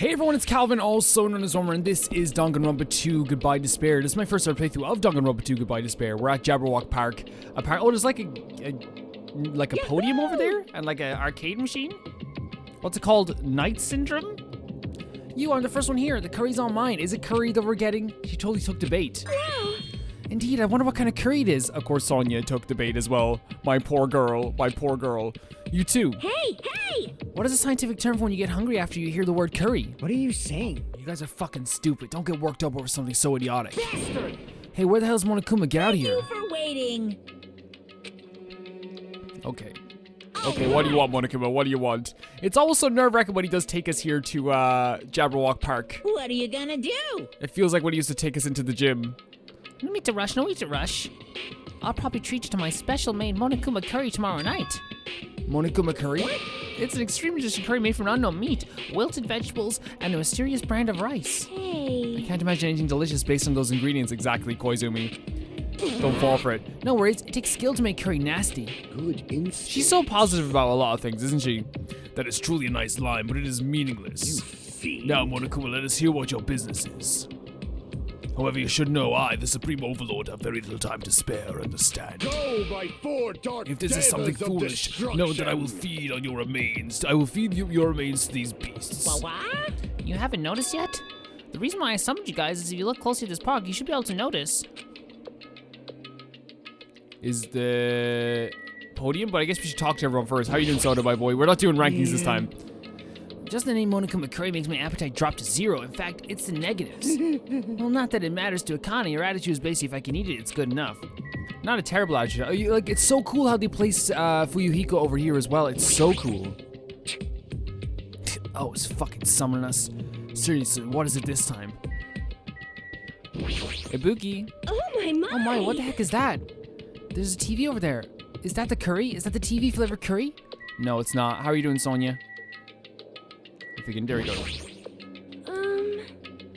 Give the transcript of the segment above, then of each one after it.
Hey everyone, it's Calvin, also known as Ormer, and this is Danganronpa 2 Goodbye Despair. This is my first ever playthrough of Danganronpa 2 Goodbye Despair. We're at Jabberwock Park. Oh, there's like a podium over there? And like an arcade machine? What's it called? Night Syndrome? You are the first one here. The curry's all mine. Is it curry that we're getting? She totally took the bait. Yeah. Indeed, I wonder what kind of curry it is. Of course, Sonia took the bait as well. My poor girl. My poor girl. You too. Hey! What is a scientific term for when you get hungry after you hear the word curry? What are you saying? You guys are fucking stupid. Don't get worked up over something so idiotic. Bastard! Hey, where the hell's Monokuma? Get out of here. Thank you for waiting. Okay. Okay, what do you want, Monokuma? What do you want? It's always so nerve-wracking when he does take us here to Jabberwock Park. What are you gonna do? It feels like when he used to take us into the gym. No need to rush, no need to rush. I'll probably treat you to my special made Monokuma curry tomorrow night. Monokuma curry? It's an extreme delicious curry made from unknown meat, wilted vegetables, and a mysterious brand of rice. Hey. Can't imagine anything delicious based on those ingredients exactly, Koizumi. Don't fall for it. No worries, it takes skill to make curry nasty. Good instinct. She's so positive about a lot of things, isn't she? That is truly a nice line, but it is meaningless. Now, Monokuma, let us hear what your business is. However, you should know I, the Supreme Overlord, have very little time to spare, understand? Go by four dark If this is something devils of foolish, know that I will feed on your remains. I will feed your remains to these beasts. What? You haven't noticed yet? The reason why I summoned you guys is if you look closely at this park, you should be able to notice. Is the podium? But I guess we should talk to everyone first. How you doing, Soda, my boy? We're not doing rankings this time. Just the name Monokuma curry makes my appetite drop to 0. In fact, it's the negatives. Well, not that it matters to Akane. Your attitude is basically if I can eat it, it's good enough. Not a terrible attitude. Like, it's so cool how they place Fuyuhiko over here as well. It's so cool. Oh, it's fucking summoning us. Seriously, what is it this time? Ibuki. Oh my! Oh my, what the heck is that? There's a TV over there. Is that the curry? Is that the TV flavored curry? No, it's not. How are you doing, Sonia? If we can, there we go.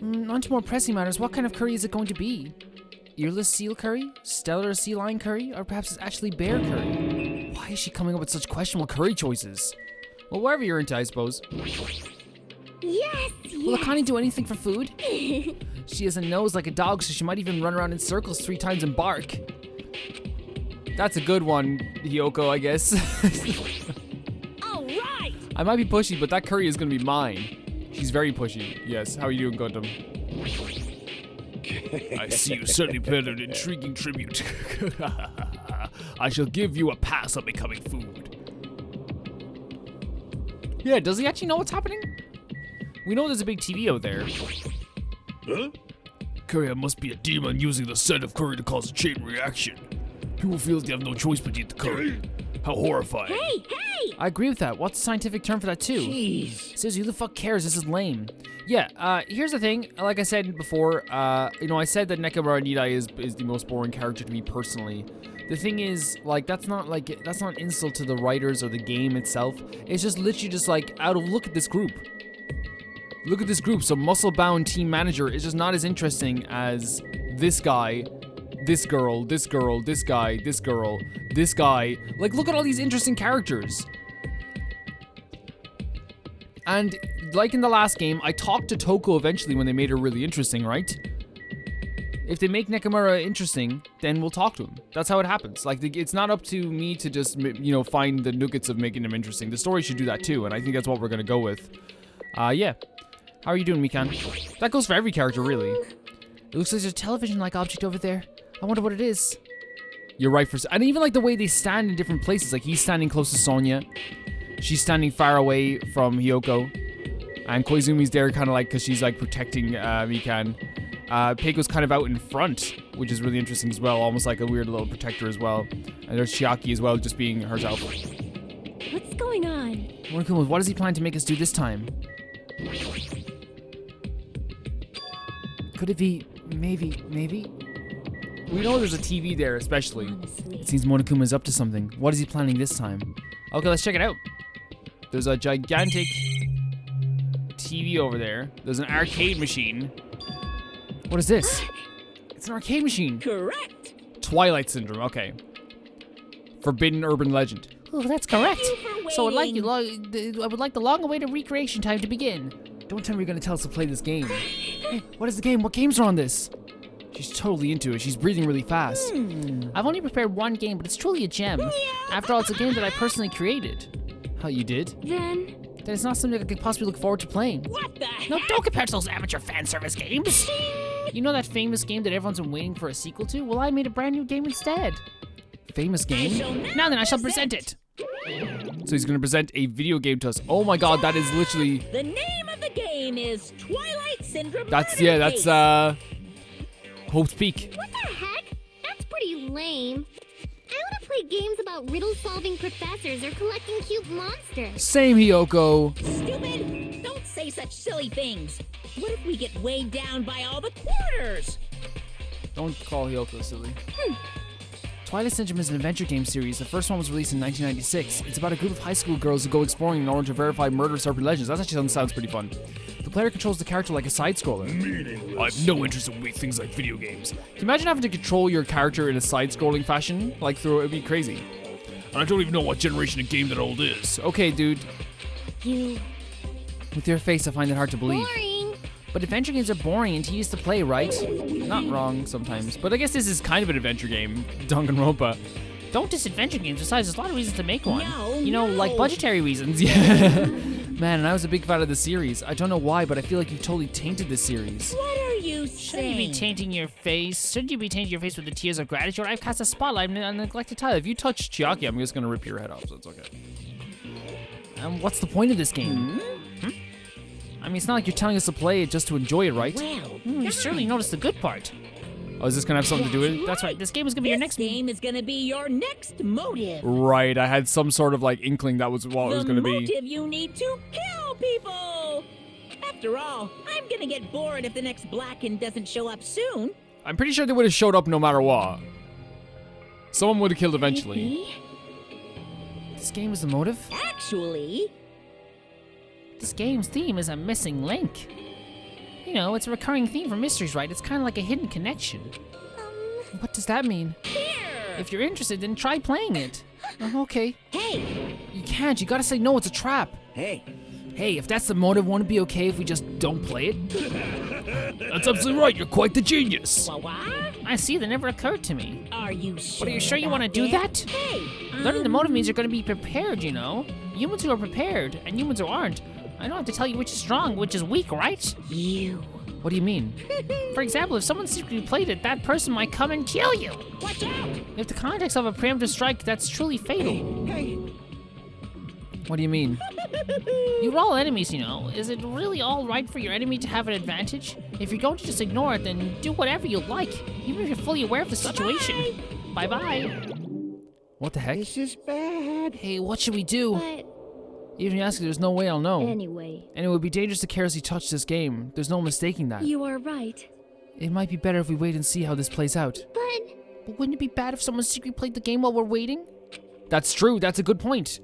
On to more pressing matters. What kind of curry is it going to be? Earless seal curry? Stellar sea lion curry? Or perhaps it's actually bear curry? Why is she coming up with such questionable curry choices? Well, whatever you're into, I suppose. Yes. Will Akane do anything for food? She has a nose like a dog, so she might even run around in circles 3 times and bark. That's a good one, Hiyoko, I guess. All right. I might be pushy, but that curry is gonna be mine. She's very pushy. Yes. How are you doing, Gundam? I see you certainly paid an intriguing tribute. I shall give you a pass on becoming food. Yeah, does he actually know what's happening? We know there's a big TV out there. Huh? Curry must be a demon using the scent of curry to cause a chain reaction. People feel they have no choice but to eat the curry. How horrifying. Hey! I agree with that. What's the scientific term for that too? Jeez. Says who the fuck cares? This is lame. Yeah, here's the thing. Like I said before, you know, I said that Nekomura Nidai is the most boring character to me personally. The thing is, like, that's not an insult to the writers or the game itself. It's just literally just like, look at this group. Look at this group. So muscle-bound team manager is just not as interesting as this guy, this girl, this girl, this guy, this girl, this guy. Like, look at all these interesting characters. And like in the last game, I talked to Toko eventually when they made her really interesting, right? If they make Nekomura interesting, then we'll talk to him. That's how it happens. Like, it's not up to me to just, you know, find the nuggets of making him interesting. The story should do that too, and I think that's what we're gonna go with. Yeah. How are you doing, Mikan? That goes for every character, really. It looks like there's a television-like object over there. I wonder what it is. You're right and even like the way they stand in different places. Like, he's standing close to Sonia. She's standing far away from Hiyoko. And Koizumi's there kind of like, because she's like protecting Mikan. Peiko's kind of out in front, which is really interesting as well. Almost like a weird little protector as well. And there's Chiaki as well, just being herself. What's going on? Monokuma, what does he plan to make us do this time? Could it be, maybe? We know there's a TV there, especially. Honestly. It seems Monokuma's up to something. What is he planning this time? Okay, let's check it out. There's a gigantic TV over there. There's an arcade machine. What is this? It's an arcade machine. Correct. Twilight Syndrome, okay. Forbidden urban legend. Oh, that's correct. Thank you for So I would waiting. like the long-awaited recreation time to begin. Don't tell me you're gonna tell us to play this game. Hey, what is the game? What games are on this? She's totally into it. She's breathing really fast. I've only prepared one game, but it's truly a gem. After all, it's a game that I personally created. How you did? Then, That is not something I could possibly look forward to playing. what the heck? No, don't compare it to those amateur fan service games. You know that famous game that everyone's been waiting for a sequel to? Well, I made a brand new game instead. Famous game? Now then, I shall present it. So he's gonna present a video game to us. Oh my god, that is literally... The name of the game is Twilight Syndrome. That's, Murder yeah, that's, Case. Hope's Peak. What the heck? That's pretty lame. I want to play games about riddle-solving professors or collecting cute monsters. Same, Hiyoko. Stupid! Don't say such silly things. What if we get weighed down by all the quarters? Don't call Hiyoko silly. Twilight Syndrome is an adventure game series. The first one was released in 1996. It's about a group of high school girls who go exploring in order to verify murderous urban legends. That actually sounds pretty fun. The player controls the character like a side-scroller. I have no interest in weird things like video games. Can you imagine having to control your character in a side-scrolling fashion? Like, through it'd be crazy. And I don't even know what generation of game that old is. Okay, dude. You With your face, I find it hard to believe. boring. But adventure games are boring and tedious to play, right? Not wrong sometimes. But I guess this is kind of an adventure game, Danganronpa. Don't diss adventure games. Besides, there's a lot of reasons to make one. No, You know, like no. budgetary reasons. Yeah. Man, and I was a big fan of the series. I don't know why, but I feel like you've totally tainted this series. What are you Shouldn't you saying? be tainting your face? Shouldn't you be tainting your face with the tears of gratitude? I've cast a spotlight on a neglected title. If you touch Chiaki, I'm just gonna rip your head off, so it's okay. What's the point of this game? I mean, it's not like you're telling us to play it just to enjoy it, right? Well, You certainly noticed the good part. Oh, is this gonna have something to do with it? That's right. This game is gonna be your this next game is gonna be your next motive. Right, I had some sort of like inkling that was what it was The gonna be. motive you need to kill people. After all, I'm gonna get bored if the next Blacken doesn't show up soon. I'm pretty sure they would have showed up no matter what. Someone would have killed eventually. Me? This game is the motive. Actually, This game's theme is a missing link. You know, it's a recurring theme for mysteries, right? It's kind of like a hidden connection. What does that mean? here. If you're interested, then try playing it. Okay. Hey, You can't. You gotta say no. It's a trap. Hey, Hey, if that's the motive, won't it be okay if we just don't play it? That's absolutely right. You're quite the genius. what? I see. That never occurred to me. Are you sure? But are you sure you want to do about that? Hey, Learning the motive means you're going to be prepared, you know? Humans who are prepared and humans who aren't. I don't have to tell you which is strong, which is weak, right? you. What do you mean? For example, if someone secretly played it, that person might come and kill you. Watch out! If the context of a preemptive strike, that's truly fatal. Hey, What do you mean? You're all enemies, you know. Is it really all right for your enemy to have an advantage? If you're going to just ignore it, then do whatever you like, even if you're fully aware of the situation. Bye-bye. What the heck? this is bad. Hey, what should we do? But Even if you ask it, there's no way I'll know. anyway, And it would be dangerous to carelessly touch this game. There's no mistaking that. you are right. It might be better if we wait and see how this plays out. But But wouldn't it be bad if someone secretly played the game while we're waiting? That's true. That's a good point.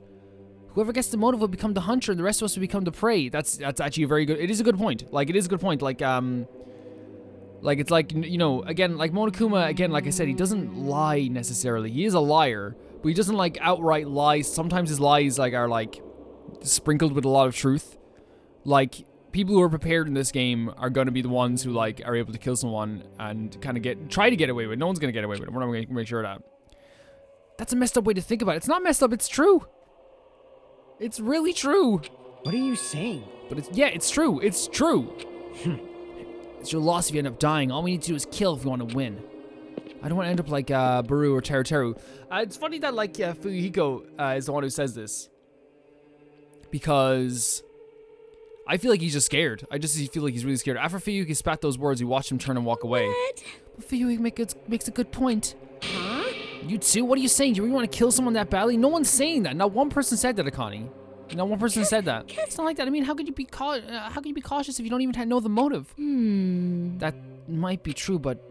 Whoever gets the motive will become the hunter, and the rest of us will become the prey. That's actually a very good. It is a good point. Like it is a good point. Like it's like you know again like Monokuma again like I said he doesn't lie necessarily. He is a liar, but he doesn't like outright lie. Sometimes his lies like are like sprinkled with a lot of truth. Like people who are prepared in this game are going to be the ones who like are able to kill someone and kind of try to get away with it. No one's going to get away with it. We're not going to make sure of that. That's a messed up way to think about it. It's not messed up. It's true. It's really true. What are you saying? But it's true. It's true. It's your loss if you end up dying. All we need to do is kill if we want to win. I don't want to end up like Baru or Teru. It's funny that like Fuyuhiko is the one who says this. Because I feel like he's just scared. I just feel like he's really scared. After Fuyuhiko spat those words, we watched him turn and walk away. what? But Fuyuhiko makes a good point. Huh? You too? What are you saying? Do you really want to kill someone that badly? No one's saying that. Not one person said that, Akane. Not one person said that. It's not like that. I mean, how could you be cautious if you don't even know the motive? That might be true, but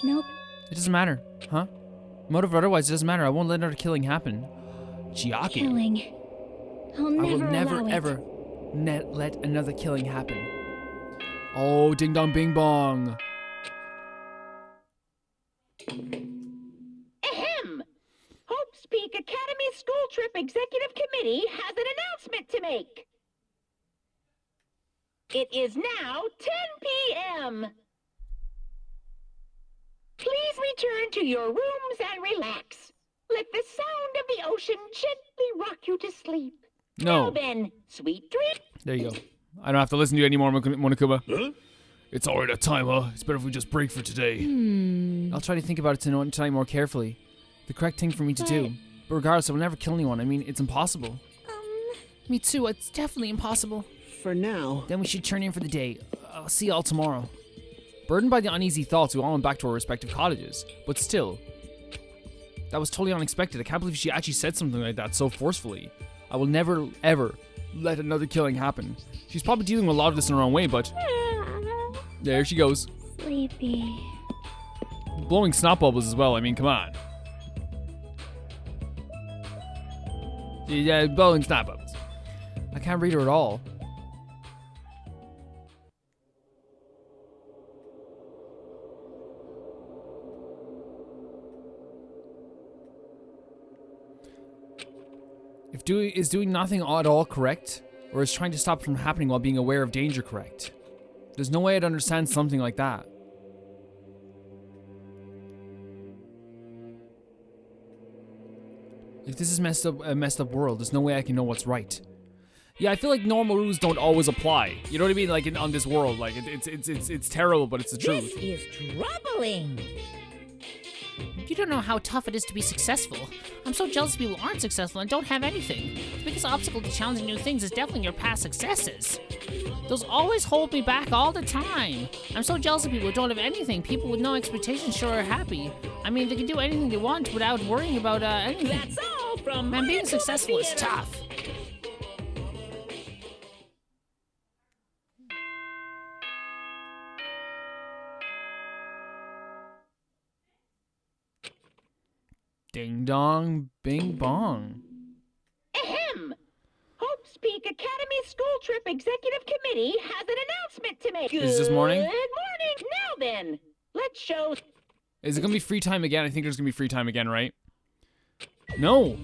Nope. it doesn't matter, huh? Motive or otherwise, it doesn't matter. I won't let another killing happen. Chiaki. Killing. I'll I never will never, allow it. ever let another killing happen. Oh, ding dong bing bong. Ahem! Hope's Peak Academy School Trip Executive Committee has an announcement to make. It is now 10 p.m. Please return to your rooms and relax. Let the sound of the ocean gently rock you to sleep. Now No. then, sweet dreams. There you go. I don't have to listen to you anymore, Monokuma. Huh? It's already that time, huh? It's better if we just break for today. I'll try to think about it tonight more carefully. The correct thing for me to do. But regardless, I will never kill anyone. I mean, it's impossible. Me too. It's definitely impossible. For now. Then we should turn in for the day. I'll see y'all tomorrow. Burdened by the uneasy thoughts, we all went back to our respective cottages. But still, that was totally unexpected. I can't believe she actually said something like that so forcefully. I will never, ever let another killing happen. She's probably dealing with a lot of this in her own way, but there she goes. Sleepy. Blowing snot bubbles as well. I mean, come on. Yeah, blowing snot bubbles. I can't read her at all. Is doing nothing at all correct? Or is trying to stop it from happening while being aware of danger correct? There's no way I'd understand something like that. If this is a messed up world, there's no way I can know what's right. Yeah, I feel like normal rules don't always apply. You know what I mean? Like on this world, like it's terrible, but it's the truth. This is troubling. You don't know how tough it is to be successful. I'm so jealous of people who aren't successful and don't have anything. The biggest obstacle to challenging new things is definitely your past successes. Those always hold me back all the time. I'm so jealous of people who don't have anything. People with no expectations sure are happy. I mean, they can do anything they want without worrying about anything. That's all from Man, being Monokuma successful is Theater. tough. Ding dong, bing bong. Ahem! Hope's Peak Academy School Trip Executive Committee has an announcement to make. Is this morning? Good morning. Now then, let's show. Is it gonna be free time again? I think there's gonna be free time again, right? No,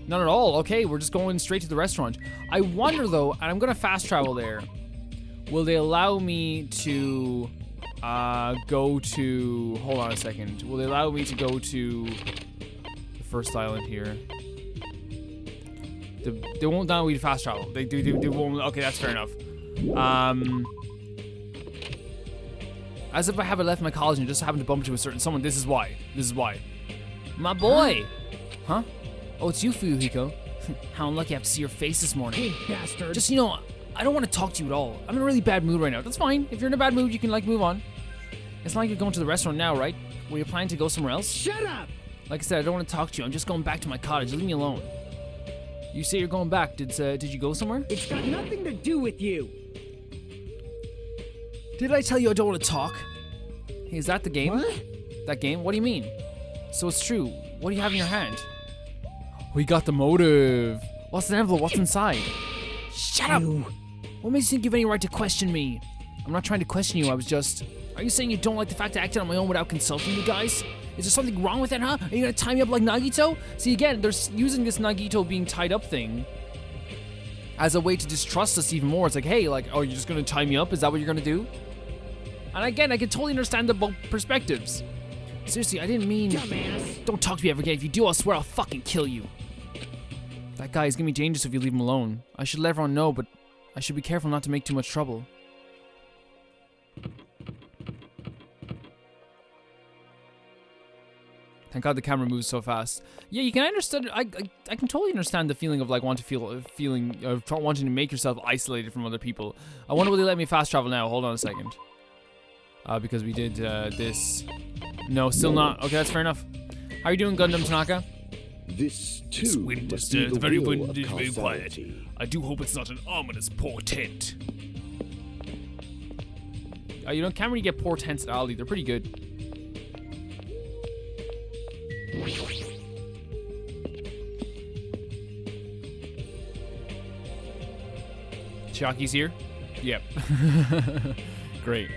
not at all. Okay, we're just going straight to the restaurant. I wonder though, and I'm gonna fast travel there. Will they allow me to go to? Hold on a second. Will they allow me to go to the first island here? They won't allow me to fast travel. They won't. Okay, that's fair enough. As if I haven't left my college and just happened to bump into a certain someone. This is why. This is why. My boy! Huh? Oh, it's you, Fuyuhiko. How unlucky I have to see your face this morning. Hey, bastard. Just, you know, I don't want to talk to you at all. I'm in a really bad mood right now. That's fine. If you're in a bad mood, you can, like, move on. It's not like you're going to the restaurant now, right? Were you planning to go somewhere else? Shut up! Like I said, I don't want to talk to you. I'm just going back to my cottage. Leave me alone. You say you're going back. Did you go somewhere? It's got nothing to do with you. Did I tell you I don't want to talk? Hey, is that the game? What? That game? What do you mean? So it's true. What do you have in your hand? We got the motive. What's the envelope? What's inside? Shut up! What makes you think you have any right to question me? I'm not trying to question you, I was just... Are you saying you don't like the fact I acted on my own without consulting you guys? Is there something wrong with that, huh? Are you gonna tie me up like Nagito? See, again, they're using this Nagito being tied up thing as a way to distrust us even more. It's like, hey, like, oh, you're just gonna tie me up? Is that what you're gonna do? And again, I can totally understand the both perspectives. Seriously, I didn't mean... Dumbass. Don't talk to me ever again. If you do, I'll swear I'll fucking kill you. That guy is gonna be dangerous if you leave him alone. I should let everyone know, but I should be careful not to make too much trouble. Thank God the camera moves so fast. Yeah, you can understand. I can totally understand the feeling of like wanting to make yourself isolated from other people. I wonder will they let me fast travel now? Hold on a second. Because we did this. No, still not. Okay, that's fair enough. How are you doing, Gundam Tanaka? This too This wind must is be the very will windy, of very quiet. causality. I do hope it's not an ominous portent. You don't can't really get portents at Aldi. They're pretty good. Chiaki's here? Yep. Great.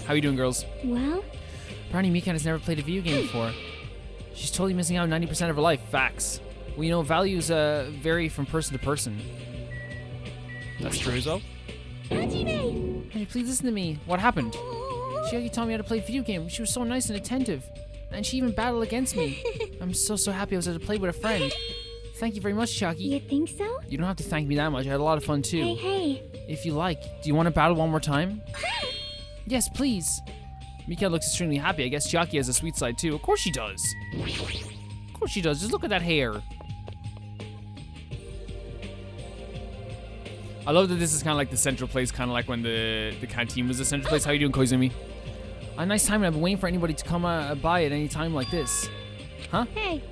How you doing, girls? Well, Brownie Mikan has never played a video game before. She's totally missing out on 90% of her life. Facts. Well, you know, values vary from person to person. That's true as well. Hajime! Hey, please listen to me. What happened? Oh. Chiaki taught me how to play video games. She was so nice and attentive. And she even battled against me. I'm so happy I was able to play with a friend. Thank you very much, Chiaki. You think so? You don't have to thank me that much. I had a lot of fun too. Hey. If you like. Do you want to battle one more time? Yes, please. Mika looks extremely happy. I guess Chiaki has a sweet side too. Of course she does. Of course she does. Just look at that hair. I love that this is kind of like the central place, kind of like when the canteen was the central place. How you doing, Koizumi? A nice time, and I've been waiting for anybody to come by at any time like this. Huh? Hey.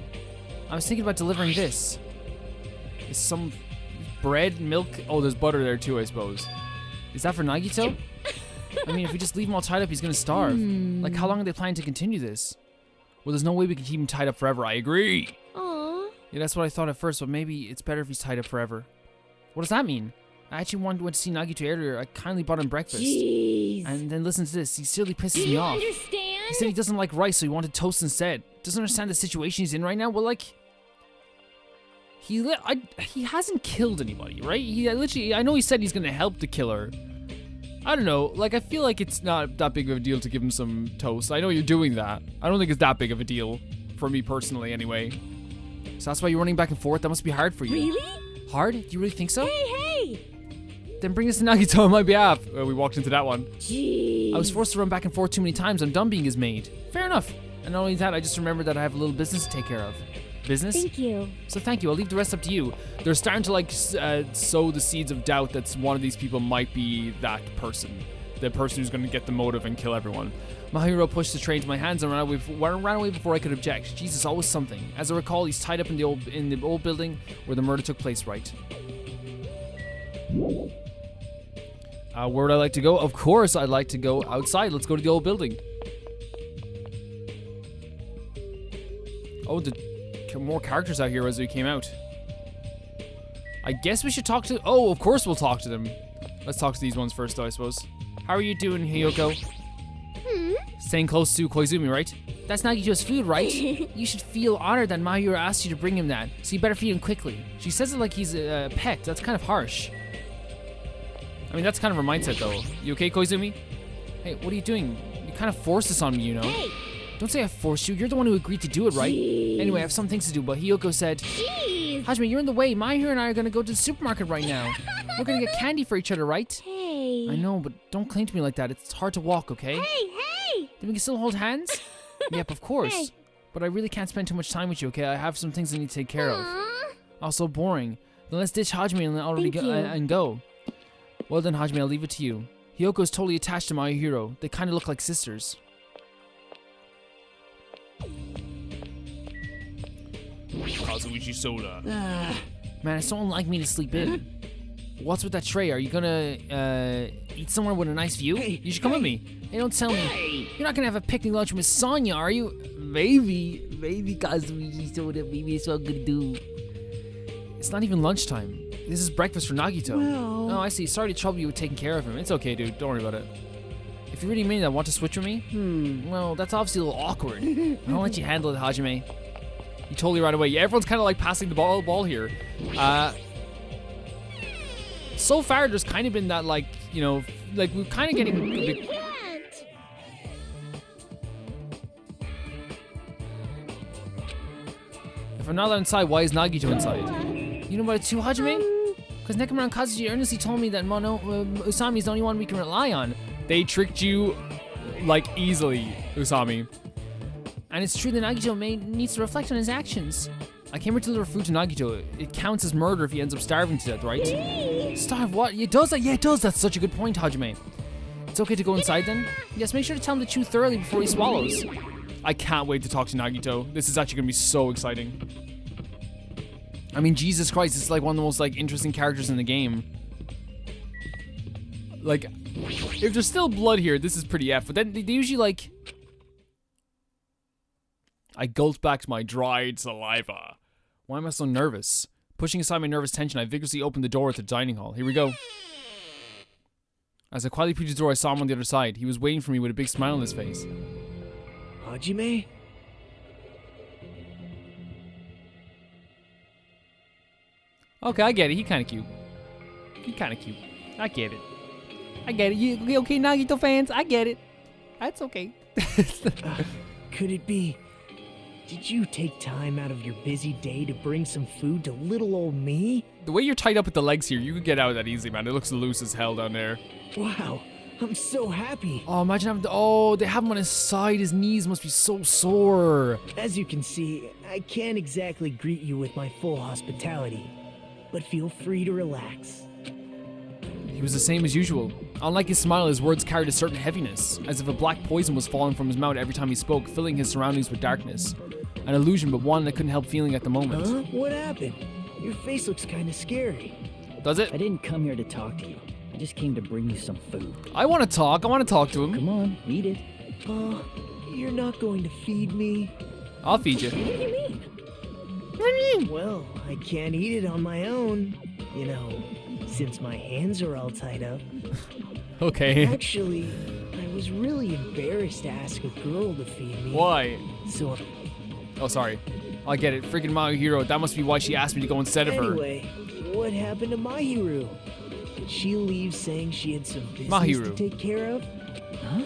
I was thinking about delivering this. Is some bread, milk? Oh, there's butter there too, I suppose. Is that for Nagito? I mean, if we just leave him all tied up, he's gonna starve. Like, how long are they planning to continue this? Well, there's no way we can keep him tied up forever. I agree. Aw. Yeah, that's what I thought at first, but maybe it's better if he's tied up forever. What does that mean? I actually went to see Nagito earlier. I kindly bought him breakfast. Jeez. And then listen to this. He seriously pisses Do me you off. understand? He said he doesn't like rice, so he wanted toast instead. Doesn't understand the situation he's in right now. Well, like, he hasn't killed anybody, right? I know he said he's gonna help the killer. I don't know. Like, I feel like it's not that big of a deal to give him some toast. I know you're doing that. I don't think it's that big of a deal for me personally, anyway. So that's why you're running back and forth. That must be hard for you. Really? Hard? Do you really think so? Hey. Then bring this to Nagito on my behalf. We walked into that one. Jeez. I was forced to run back and forth too many times. I'm done being his maid. Fair enough. And not only that, I just remembered that I have a little business to take care of. Business? Thank you. So thank you. I'll leave the rest up to you. They're starting to like sow the seeds of doubt that one of these people might be that person. The person who's going to get the motive and kill everyone. Mahiro pushed the tray into my hands and ran away before I could object. Jesus, always something. As I recall, he's tied up in the old building where the murder took place, right? Where would I like to go? Of course, I'd like to go outside. Let's go to the old building. Oh, more characters out here as we came out. I guess we should talk to... Oh, of course we'll talk to them. Let's talk to these ones first, though, I suppose. How are you doing, Hiyoko? Staying close to Koizumi, right? That's Nagito's food, right? You should feel honored that Mahiro asked you to bring him that, so you better feed him quickly. She says it like he's a pet. That's kind of harsh. I mean, that's kind of her mindset, though. You okay, Koizumi? Hey, what are you doing? You kind of forced this on me, you know? Hey. Don't say I forced you. You're the one who agreed to do it, right? Jeez. Anyway, I have some things to do, but Hiyoko said... Jeez. Hajime, you're in the way. Mahiro and I are gonna go to the supermarket right now. We're gonna get candy for each other, right? Hey. I know, but don't cling to me like that. It's hard to walk, okay? Hey. Then we can still hold hands? Yep, of course. Hey. But I really can't spend too much time with you, okay? I have some things I need to take care of. Aw. Also boring. Then let's ditch Hajime and go. Well then, Hajime, I'll leave it to you. Hiyoko's totally attached to Mahiro. They kind of look like sisters. Kazuichi Soda. Man, it's so unlike me to sleep in. What's with that tray? Are you gonna eat somewhere with a nice view? Hey, You should come with me. Hey, don't tell me. You're not gonna have a picnic lunch with Miss Sonia, are you? Maybe Kazuichi Soda. Maybe it's what I'm gonna do. It's not even lunchtime. This is breakfast for Nagito. Well- Oh, I see. Sorry to trouble you with taking care of him. It's okay, dude. Don't worry about it. If you really mean that, want to switch with me? Well, that's obviously a little awkward. I'll let you handle it, Hajime. You totally right away. Yeah, everyone's kind of like passing the ball here. So far, there's kind of been that, like, you know, like we're kind of getting a bit... Can't. If I'm not allowed inside, why is Nagito inside? You know about it too, Hajime? Because Nekomura and Kazuchi earnestly told me that Usami is the only one we can rely on. They tricked you, like, easily, Usami. And it's true that Nagito needs to reflect on his actions. I came here to deliver food to Nagito. It counts as murder if he ends up starving to death, right? Starve what? It does that? Yeah, it does. That's such a good point, Hajime. It's okay to go inside then? Yes, make sure to tell him to chew thoroughly before he swallows. I can't wait to talk to Nagito. This is actually going to be so exciting. I mean, Jesus Christ, it's like one of the most like interesting characters in the game. Like, if there's still blood here, this is pretty F. But then they usually like... I gulped back my dried saliva. Why am I so nervous? Pushing aside my nervous tension, I vigorously opened the door to the dining hall. Here we go. As I quietly peeked through the door, I saw him on the other side. He was waiting for me with a big smile on his face. Hajime? Okay, I get it. He kind of cute. I get it. I get it. You okay, Nagito fans? I get it. That's okay. Could it be? Did you take time out of your busy day to bring some food to little old me? The way you're tied up with the legs here, you could get out of that easily, man. It looks loose as hell down there. Wow, I'm so happy. Oh, imagine having to, oh, they have him on his side. His knees must be so sore. As you can see, I can't exactly greet you with my full hospitality, but feel free to relax. He was the same as usual. Unlike his smile, his words carried a certain heaviness, as if a black poison was falling from his mouth every time he spoke, filling his surroundings with darkness. An illusion, but one I couldn't help feeling at the moment. Huh? What happened? Your face looks kind of scary. Does it? I didn't come here to talk to you. I just came to bring you some food. I want to talk. I want to talk to him. Come on, eat it. You're not going to feed me? I'll feed you. What do you mean? What do you mean? Well, I can't eat it on my own. You know, since my hands are all tied up. Okay. Actually, I was really embarrassed to ask a girl to feed me. Why? So Oh, sorry. I get it. Freaking My Hero. That must be why she asked me to go instead of her. anyway, what happened to Mahiru? Did she leave saying she had some business Mahiru. to take care of? Huh?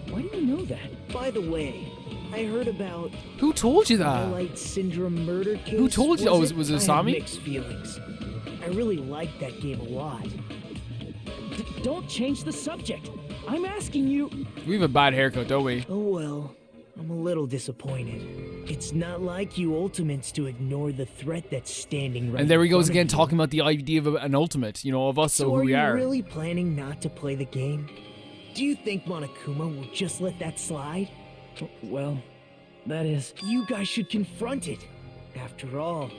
Why do you know that? By the way, I heard about Who told you that? Twilight Syndrome murder case. Who told you? Oh, was it I had Asami? mixed feelings. I really liked that game a lot. Don't change the subject. I'm asking you. We have a bad haircut, don't we? Oh well, I'm a little disappointed. It's not like you Ultimates to ignore the threat that's standing right And there he in goes front again, of you. talking about the idea of an ultimate, you know, of us, so So who are we you are. really planning not to play the game? Do you think Monokuma will just let that slide? Well, that is. You guys should confront it. After all,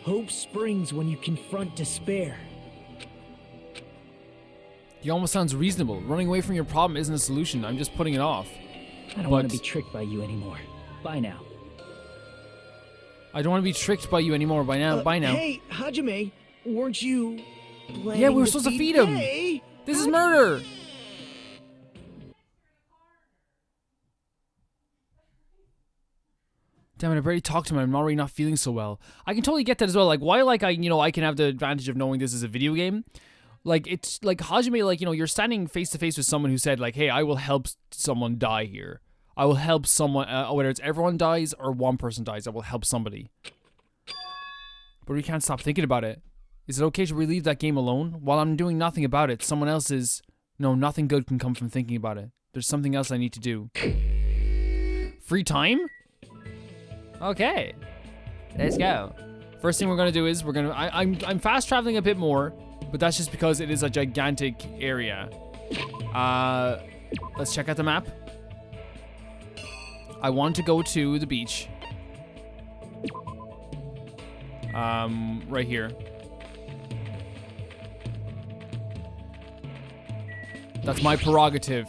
hope springs when you confront despair. He almost sounds reasonable. Running away from your problem isn't a solution. I'm just putting it off. I don't want But- to be tricked by you anymore. Bye now. I don't want to be tricked by you anymore. Bye now. Bye now. Hey, Hajime, weren't you planning Yeah, we were supposed to feed him. Hey, This is murder. Damn it, I've already talked to him. I'm already not feeling so well. I can totally get that as well. Like, why, like, I can have the advantage of knowing this is a video game. Like, it's like Hajime, like, you're standing face to face with someone who said, like, hey, I will help someone die here. I will help someone, whether it's everyone dies or one person dies, I will help somebody. But we can't stop thinking about it. Is it okay to leave that game alone? While I'm doing nothing about it, someone else is... No, nothing good can come from thinking about it. There's something else I need to do. Free time? Okay. Let's go. First thing we're gonna do is I'm fast traveling a bit more, but that's just because it is a gigantic area. Let's check out the map. I want to go to the beach. Right here. That's my prerogative.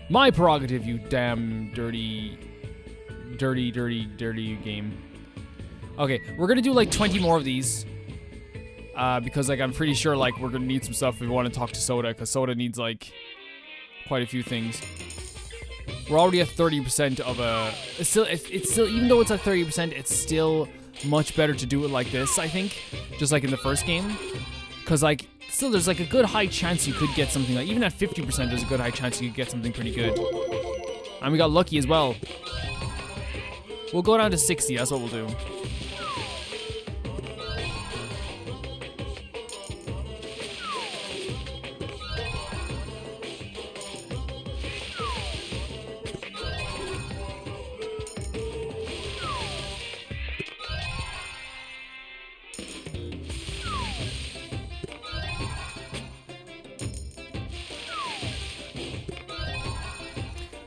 My prerogative, you damn dirty game. Okay, we're gonna do like 20 more of these. Because like I'm pretty sure like we're gonna need some stuff if we want to talk to Soda, because Soda needs like quite a few things. We're already at 30% of a... It's still, even though it's at 30%, it's still much better to do it like this, I think. Just like in the first game. Because like, still there's like a good high chance you could get something like... Even at 50%, there's a good high chance you could get something pretty good. And we got lucky as well. We'll go down to 60, that's what we'll do.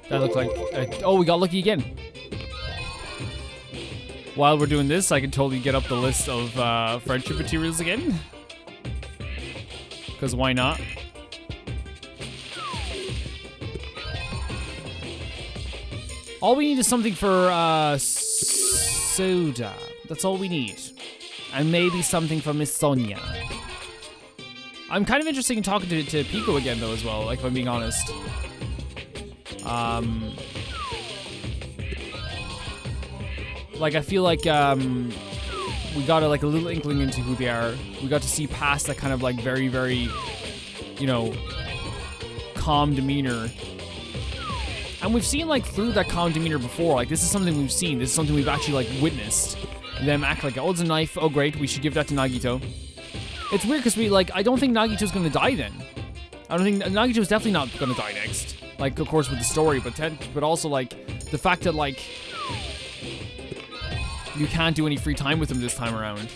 That looked like... oh, we got lucky again. While we're doing this, I can totally get up the list of friendship materials again. Because why not? All we need is something for Soda. That's all we need. And maybe something for Miss Sonia. I'm kind of interested in talking to Pico again, though, as well, like, if I'm being honest. Like, I feel like, we got like a little inkling into who they are. We got to see past that kind of like very, very, you know, calm demeanor. And we've seen like through that calm demeanor before. Like this is something we've seen. This is something we've actually like witnessed. Them act like, oh, it's a knife. Oh, great. We should give that to Nagito. It's weird because I don't think Nagito's gonna die then. I don't think Nagito's definitely not gonna die next. Like, of course, with the story, but also like the fact that like you can't do any free time with him this time around.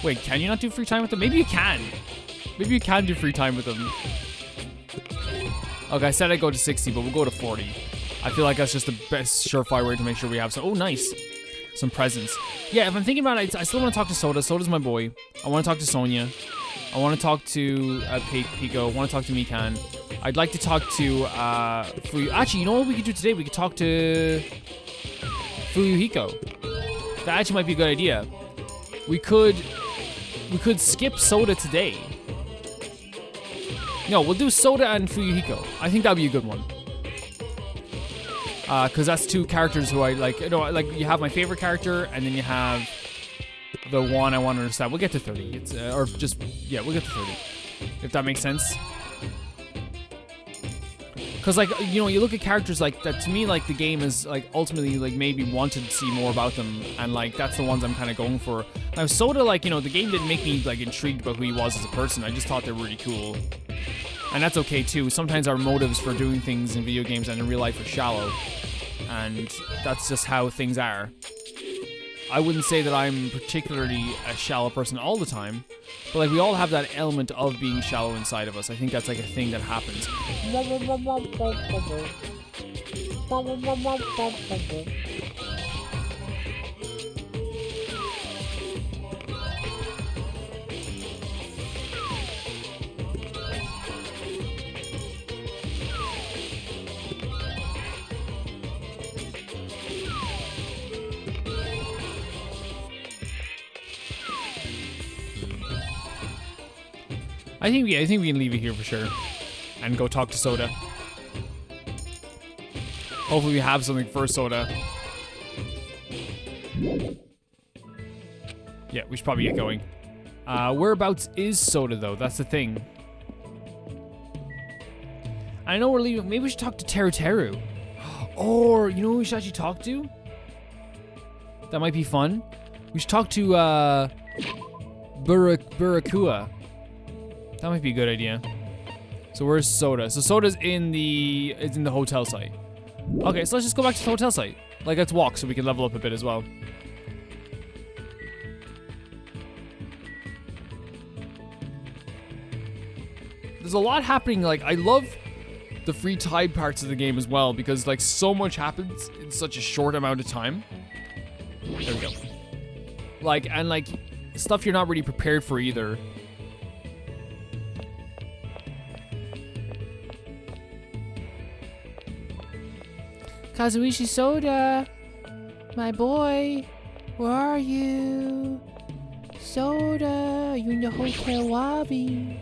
Wait, can you not do free time with him? Maybe you can. Maybe you can do free time with him. Okay, I said I'd go to 60, but we'll go to 40. I feel like that's just the best surefire way to make sure we have some. Oh, nice. Some presents. Yeah, if I'm thinking about it, I still want to talk to Soda. Soda's my boy. I want to talk to Sonia. I want to talk to Pico. I want to talk to Mikan. I'd like to talk to Fuyu. Actually, you know what we could do today? We could talk to Fuyuhiko. That actually might be a good idea. We could skip Soda today. No, we'll do Soda and Fuyuhiko. I think that'd be a good one. Because that's two characters who I like. You know, like you have my favorite character, and then you have the one I want to understand. We'll get to 30. It's we'll get to 30, if that makes sense. Because like you know, you look at characters like that. To me, like the game is like ultimately like maybe wanted to see more about them, and like that's the ones I'm kind of going for. Now Soda, like you know, the game didn't make me like intrigued about who he was as a person. I just thought they were really cool. And that's okay too. Sometimes our motives for doing things in video games and in real life are shallow. And that's just how things are. I wouldn't say that I'm particularly a shallow person all the time. But like we all have that element of being shallow inside of us. I think that's like a thing that happens. I think we can leave it here for sure, and go talk to Soda. Hopefully we have something for Soda. Yeah, we should probably get going. Whereabouts is Soda though? That's the thing. I know we're leaving. Maybe we should talk to Teru Teru. Or you know who we should actually talk to? That might be fun. We should talk to Burakua. That might be a good idea. So where's Soda? So Soda's in the hotel site. Okay, so let's just go back to the hotel site. Like let's walk so we can level up a bit as well. There's a lot happening. Like I love the free time parts of the game as well because like so much happens in such a short amount of time. There we go. Like and like stuff you're not really prepared for either. Kazuichi Soda, my boy, where are you? Soda, you in the hotel lobby?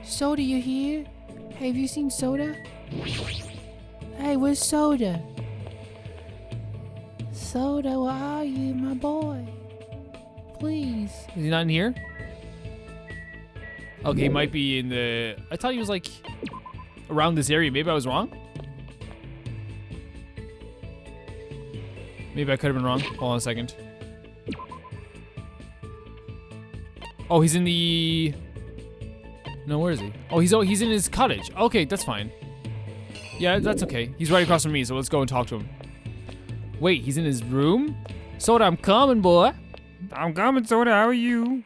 Soda, you here? Hey, have you seen Soda? Hey, where's Soda? Soda, where are you, my boy? Please. Is he not in here? Okay, he might be in the... I thought he was, like, around this area. Maybe I was wrong? Maybe I could have been wrong. Hold on a second. Oh, he's in the... No, where is he? Oh, he's in his cottage. Okay, that's fine. Yeah, that's okay. He's right across from me, so let's go and talk to him. Wait, he's in his room? Soda, I'm coming, boy. I'm coming, Soda. How are you?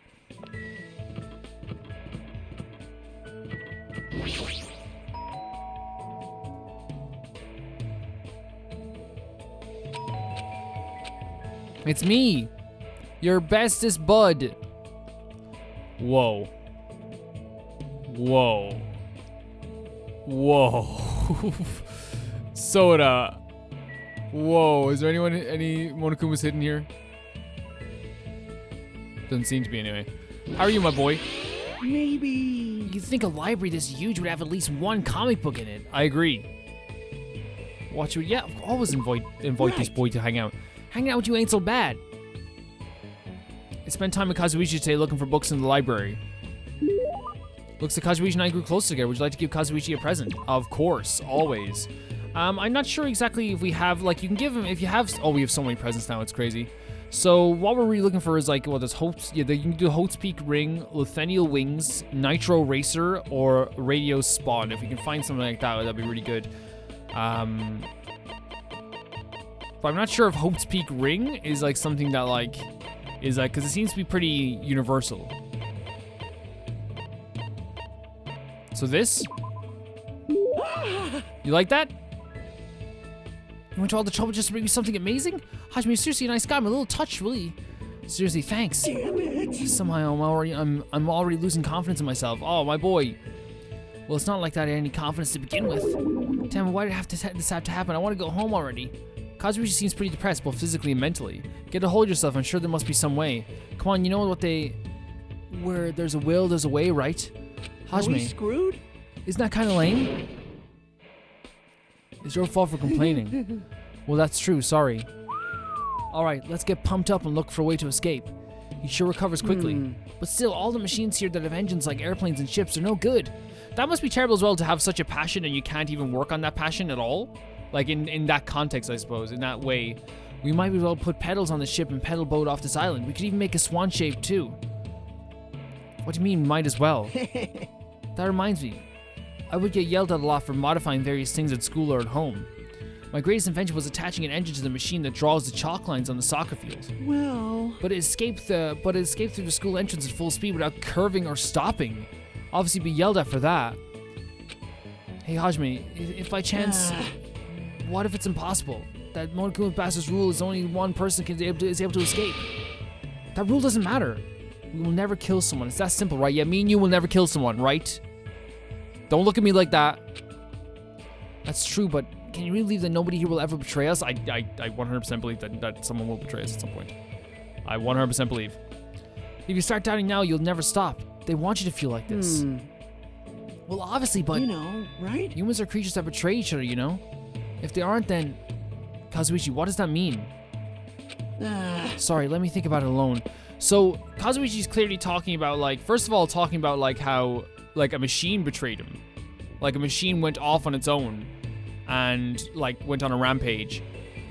It's me, your bestest bud. Whoa. Whoa. Whoa. Soda. Whoa, is there any Monokumas hidden here? Doesn't seem to be anyway. How are you, my boy? Maybe. You'd think a library this huge would have at least one comic book in it. I agree. Watch you. Yeah, always invite this boy to hang out. Hanging out with you ain't so bad. I spent time with Kazuichi today looking for books in the library. Looks like Kazuichi and I grew close together. Would you like to give Kazuichi a present? Of course, always. I'm not sure exactly if we have, like, you can give him, if you have, oh, we have so many presents now, it's crazy. So what we're really looking for is like, well, there's Hopes, yeah, you can do Hope's Peak Ring, Luthenial Wings, Nitro Racer, or Radio Spawn. If we can find something like that, that'd be really good. But I'm not sure if Hope's Peak Ring is like something that like, is like, because it seems to be pretty universal. So this? You like that? You went to all the trouble just to bring me something amazing? Hajime, you're seriously a nice guy. I'm a little touched, really. Seriously, thanks. Damn it. Somehow I'm already losing confidence in myself. Oh, my boy. Well, it's not like that I had any confidence to begin with. Damn, why did this have to happen? I want to go home already. Kazuichi seems pretty depressed, both physically and mentally. Get a hold of yourself. I'm sure there must be some way. Come on, you know what they... Where there's a will, there's a way, right? Are we Hajime, screwed? isn't that kind of lame? It's your fault for complaining. Well, that's true, sorry. Alright, let's get pumped up and look for a way to escape. He sure recovers quickly. But still, all the machines here that have engines like airplanes and ships are no good. That must be terrible as well, to have such a passion and you can't even work on that passion at all. Like in that context, I suppose, in that way. We might be able to put pedals on the ship and pedal boat off this island. We could even make a swan shape too. What do you mean, might as well? That reminds me. I would get yelled at a lot for modifying various things at school or at home. My greatest invention was attaching an engine to the machine that draws the chalk lines on the soccer field. Well... But it escaped through the school entrance at full speed without curving or stopping. Obviously be yelled at for that. Hey Hajime, if by chance... What if it's impossible? That Monokuma Bastards rule is only one person is able to escape. That rule doesn't matter. We will never kill someone. It's that simple, right? Yeah, me and you will never kill someone, right? Don't look at me like that. That's true, but can you really believe that nobody here will ever betray us? I 100% believe that someone will betray us at some point. I 100% believe. If you start doubting now, you'll never stop. They want you to feel like this. Well, obviously, but... You know, right? Humans are creatures that betray each other, you know? If they aren't, then... Kazuichi, what does that mean? Sorry, let me think about it alone. So, Kazuichi's clearly talking about, like... First of all, talking about, like, how... Like, a machine betrayed him. Like, a machine went off on its own. And, like, went on a rampage.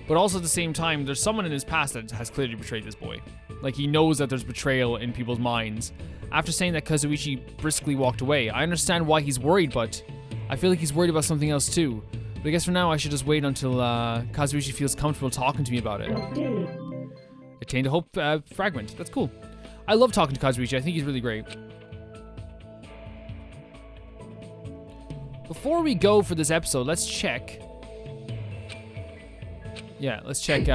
But also at the same time, there's someone in his past that has clearly betrayed this boy. Like, he knows that there's betrayal in people's minds. After saying that, Kazuichi briskly walked away. I understand why he's worried, but I feel like he's worried about something else too. But I guess for now, I should just wait until Kazuichi feels comfortable talking to me about it. Attained a hope fragment. That's cool. I love talking to Kazuichi. I think he's really great. Before we go for this episode, let's check. Yeah, let's check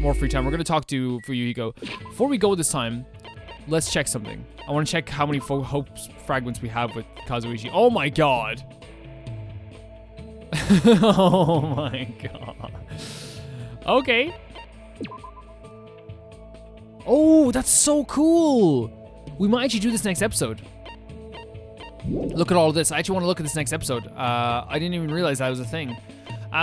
more free time. We're going to talk to Fuyuhiko. Before we go this time, let's check something. I want to check how many hope fragments we have with Kazuichi. Oh my god. Oh my god. Okay. Oh, that's so cool. We might actually do this next episode. Look at all of this. I actually want to look at this next episode. I didn't even realize that was a thing.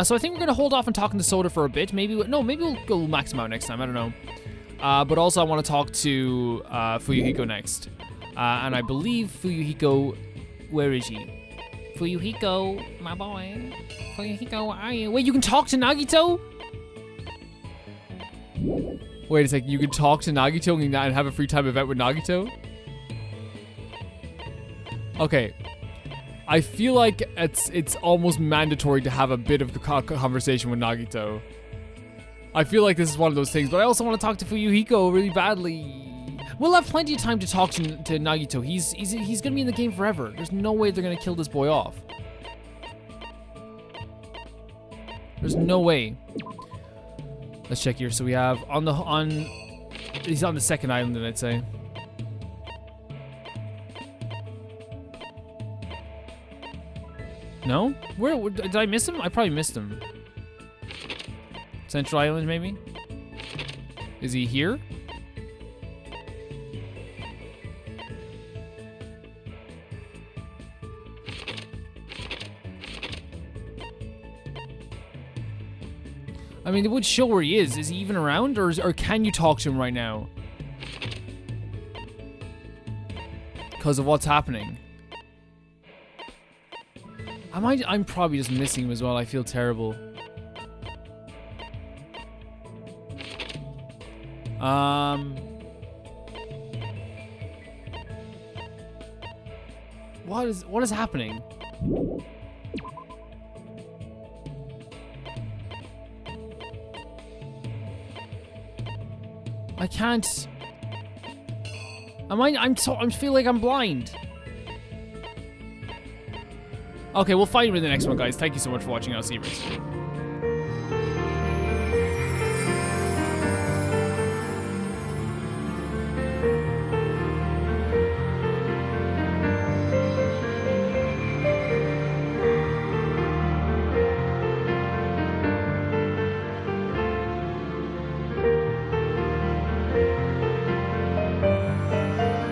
So I think we're going to hold off on talking to Soda for a bit. Maybe we'll go max him out next time. I don't know. But also I want to talk to Fuyuhiko next. And I believe Fuyuhiko... Where is he? Fuyuhiko, my boy. Fuyuhiko, where are you? Wait, you can talk to Nagito? Wait a second, you can talk to Nagito and have a free time event with Nagito? Okay. I feel like it's almost mandatory to have a bit of the conversation with Nagito. I feel like this is one of those things, but I also want to talk to Fuyuhiko really badly. We'll have plenty of time to talk to Nagito. He's gonna be in the game forever. There's no way they're gonna kill this boy off. There's no way. Let's check here. So we have he's on the second island, I'd say. No? Where did I miss him? I probably missed him. Central Island, maybe? Is he here? I mean, it would show where he is. Is he even around, or can you talk to him right now? Because of what's happening. I'm probably just missing him as well. I feel terrible. What is happening? I can't. I feel like I'm blind. Okay, we'll find him in the next one, guys. Thank you so much for watching. I'll see you.